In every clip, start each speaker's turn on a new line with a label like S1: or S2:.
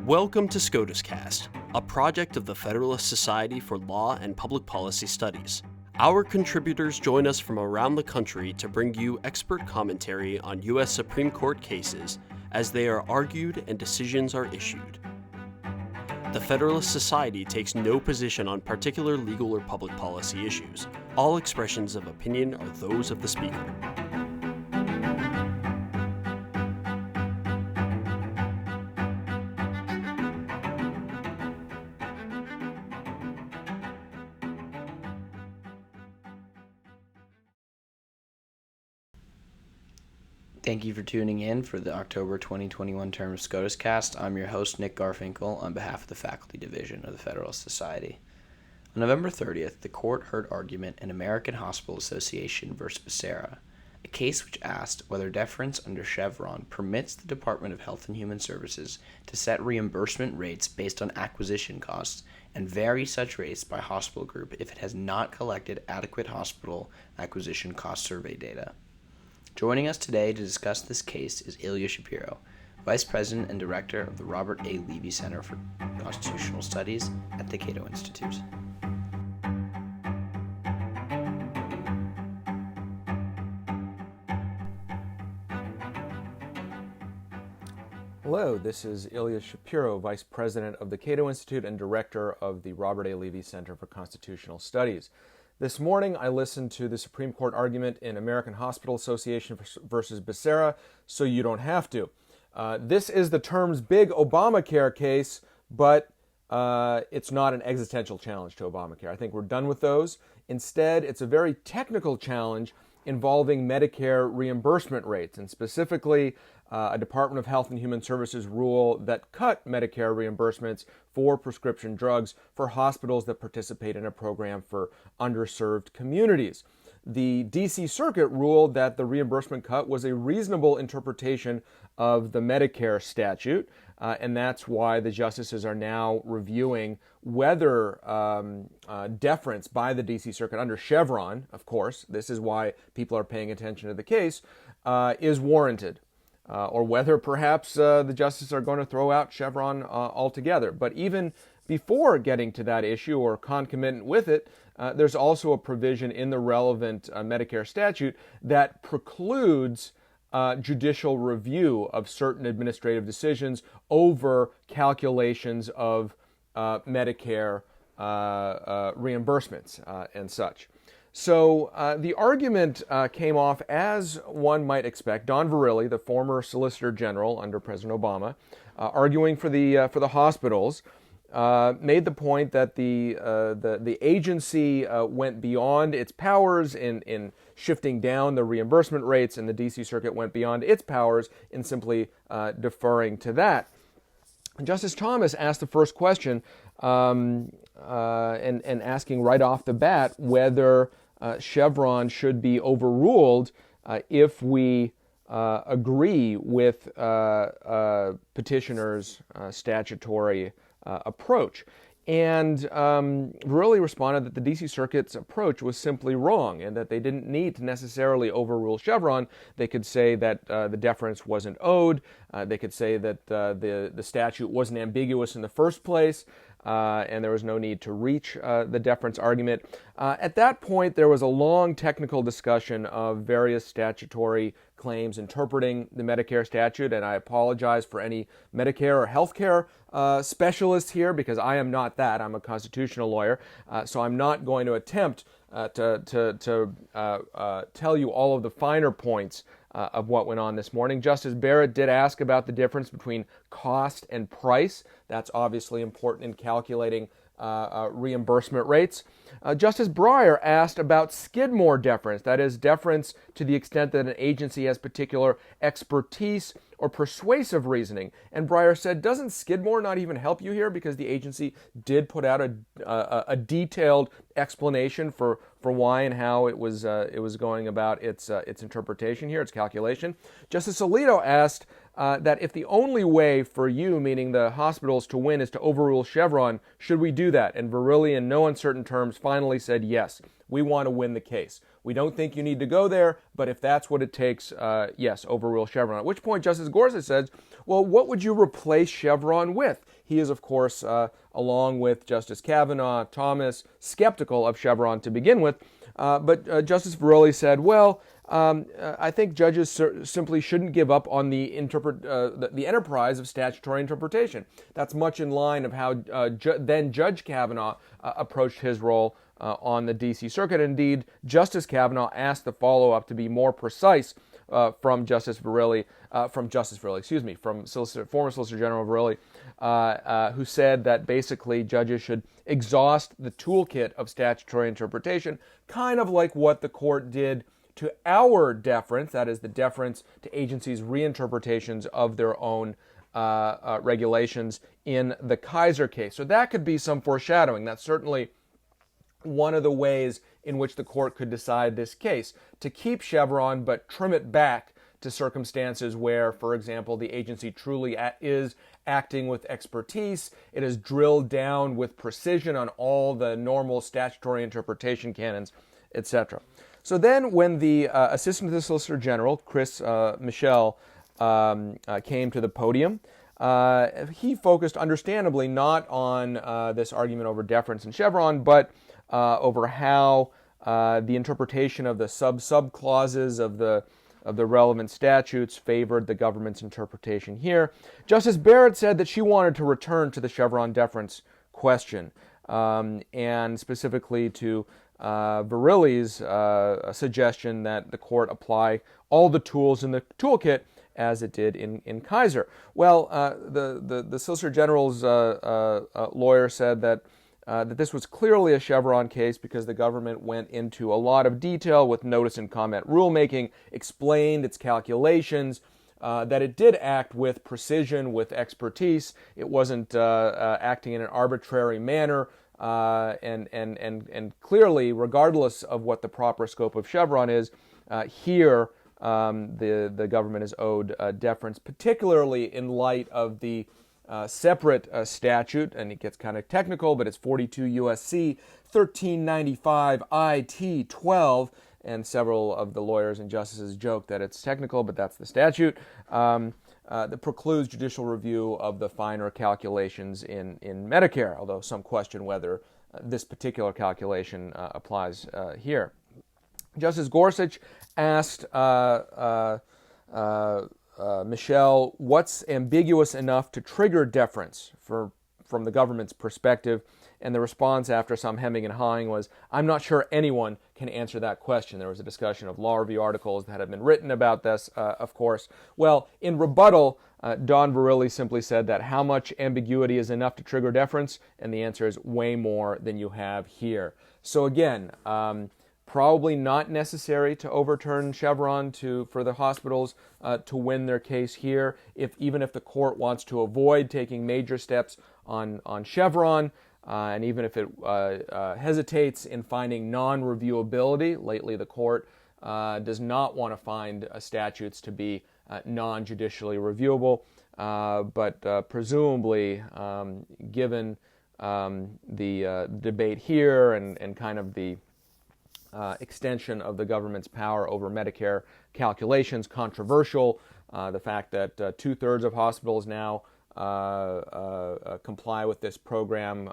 S1: Welcome to SCOTUScast, a project of the Federalist Society for Law and Public Policy Studies. Our contributors join us from around the country to bring you expert commentary on U.S. Supreme Court cases as they are argued and decisions are issued. The Federalist Society takes no position on particular legal or public policy issues. All expressions of opinion are those of the speaker.
S2: Thank you for tuning in for the October 2021 term of SCOTUScast. I'm your host, Nick Garfinkel, on behalf of the Faculty Division of the Federalist Society. On November 30th, the court heard argument in American Hospital Association v. Becerra, a case which asked whether deference under Chevron permits the Department of Health and Human Services to set reimbursement rates based on acquisition costs and vary such rates by hospital group if it has not collected adequate hospital acquisition cost survey data. Joining us today to discuss this case is Ilya Shapiro, Vice President and Director of the Robert A. Levy Center for Constitutional Studies at the Cato Institute.
S3: Hello, this is Ilya Shapiro, Vice President of the Cato Institute and Director of the Robert A. Levy Center for Constitutional Studies. This morning, I listened to the Supreme Court argument in American Hospital Association versus Becerra, so you don't have to. This is the term's big Obamacare case, but it's not an existential challenge to Obamacare. I think we're done with those. Instead, it's a very technical challenge involving Medicare reimbursement rates, and specifically a Department of Health and Human Services rule that cut Medicare reimbursements for prescription drugs for hospitals that participate in a program for underserved communities. The D.C. Circuit ruled that the reimbursement cut was a reasonable interpretation of the Medicare statute, and that's why the justices are now reviewing whether deference by the D.C. Circuit under Chevron, of course, this is why people are paying attention to the case, is warranted. Or whether perhaps the justices are going to throw out Chevron altogether. But even before getting to that issue or concomitant with it, there's also a provision in the relevant Medicare statute that precludes judicial review of certain administrative decisions over calculations of Medicare reimbursements and such. So the argument came off as one might expect. Don Verrilli, the former Solicitor General under President Obama, arguing for the hospitals, made the point that the agency went beyond its powers in shifting down the reimbursement rates, and the D.C. Circuit went beyond its powers in simply deferring to that. Justice Thomas asked the first question, and asking right off the bat whether Chevron should be overruled if we agree with petitioners' statutory approach. And Verrilli responded that the D.C. Circuit's approach was simply wrong and that they didn't need to necessarily overrule Chevron. They could say that the deference wasn't owed. They could say that the statute wasn't ambiguous in the first place. And there was no need to reach the deference argument. At that point, there was a long technical discussion of various statutory claims interpreting the Medicare statute, and I apologize for any Medicare or healthcare specialists here because I am not that. I'm a constitutional lawyer, so I'm not going to attempt to tell you all of the finer points of what went on this morning. Justice Barrett did ask about the difference between cost and price. That's obviously important in calculating reimbursement rates. Justice Breyer asked about Skidmore deference, that is, deference to the extent that an agency has particular expertise or persuasive reasoning. And Breyer said, doesn't Skidmore not even help you here because the agency did put out a detailed explanation for why and how it was going about its interpretation here, its calculation. Justice Alito asked that if the only way for you, meaning the hospitals, to win is to overrule Chevron, should we do that? And Verrilli, in no uncertain terms, finally said yes. We want to win the case. We don't think you need to go there, but if that's what it takes, yes, overrule Chevron. At which point Justice Gorsuch says, well, what would you replace Chevron with? He is, of course, along with Justice Kavanaugh, Thomas, skeptical of Chevron to begin with. But Justice Verrilli said, well, I think judges simply shouldn't give up on the enterprise of statutory interpretation. That's much in line of how then Judge Kavanaugh approached his role on the D.C. Circuit. Indeed, Justice Kavanaugh asked the follow-up to be more precise from former Solicitor General Verrilli, who said that basically judges should exhaust the toolkit of statutory interpretation, kind of like what the court did to our deference, that is the deference to agencies' reinterpretations of their own regulations in the Kaiser case. So that could be some foreshadowing. That's certainly one of the ways in which the court could decide this case, to keep Chevron but trim it back to circumstances where, for example, the agency truly is acting with expertise. It is drilled down with precision on all the normal statutory interpretation canons, etc. So then when the Assistant to the Solicitor General, Chris Michel, came to the podium, he focused understandably not on this argument over deference and Chevron, but over how the interpretation of the sub-clauses of the relevant statutes favored the government's interpretation here. Justice Barrett said that she wanted to return to the Chevron deference question, and specifically to Verrilli's suggestion that the court apply all the tools in the toolkit as it did in Kaiser. Well, the Solicitor General's lawyer said that this was clearly a Chevron case because the government went into a lot of detail with notice and comment rulemaking, explained its calculations, that it did act with precision, with expertise. It wasn't acting in an arbitrary manner. And clearly, regardless of what the proper scope of Chevron is, here the government is owed deference, particularly in light of the separate statute, and it gets kind of technical, but it's 42 U.S.C. 1395 IT 12, and several of the lawyers and justices joke that it's technical, but that's the statute, that precludes judicial review of the finer calculations in Medicare, although some question whether this particular calculation applies here. Justice Gorsuch asked Michel, what's ambiguous enough to trigger deference from the government's perspective? And the response after some hemming and hawing was, I'm not sure anyone can answer that question. There was a discussion of law review articles that had been written about this, of course. Well, in rebuttal, Don Verrilli simply said that how much ambiguity is enough to trigger deference? And the answer is way more than you have here. So again, probably not necessary to overturn Chevron for the hospitals to win their case here. Even if the court wants to avoid taking major steps on Chevron, and even if it hesitates in finding non-reviewability, lately the court does not want to find statutes to be non-judicially reviewable, but presumably, given the debate here and kind of the extension of the government's power over Medicare calculations, controversial, the fact that 2/3 of hospitals now comply with this program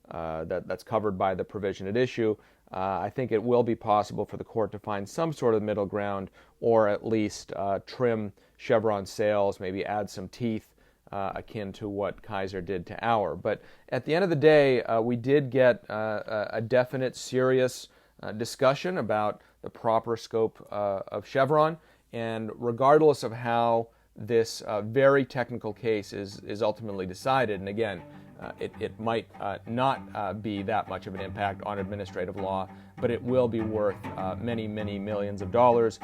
S3: that's covered by the provision at issue. I think it will be possible for the court to find some sort of middle ground, or at least trim Chevron sails, maybe add some teeth akin to what Kaiser did to our. But at the end of the day, we did get a definite, serious discussion about the proper scope of Chevron, and regardless of how this very technical case is ultimately decided, and again, it might not be that much of an impact on administrative law, but it will be worth many, many millions of dollars,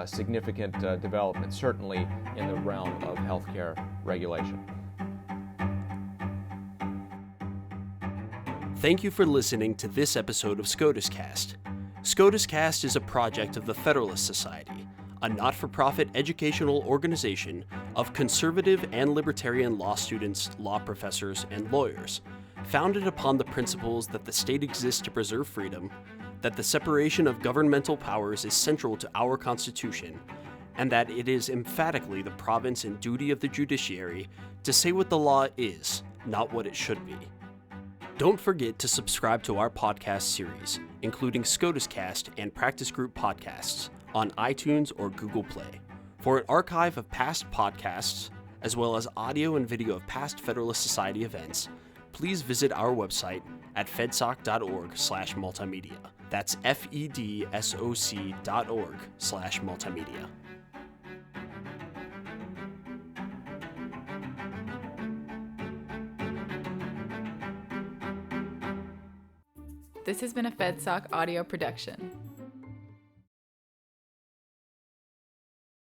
S3: significant development, certainly in the realm of healthcare regulation.
S1: Thank you for listening to this episode of SCOTUScast. SCOTUScast is a project of the Federalist Society, a not-for-profit educational organization of conservative and libertarian law students, law professors, and lawyers. founded upon the principles that the state exists to preserve freedom, that the separation of governmental powers is central to our Constitution, and that it is emphatically the province and duty of the judiciary to say what the law is, not what it should be. Don't forget to subscribe to our podcast series, including SCOTUScast and Practice Group podcasts, on iTunes or Google Play. For an archive of past podcasts, as well as audio and video of past Federalist Society events, please visit our website at fedsoc.org/multimedia. That's fedsoc.org/multimedia.
S4: This has been a FedSoc audio production.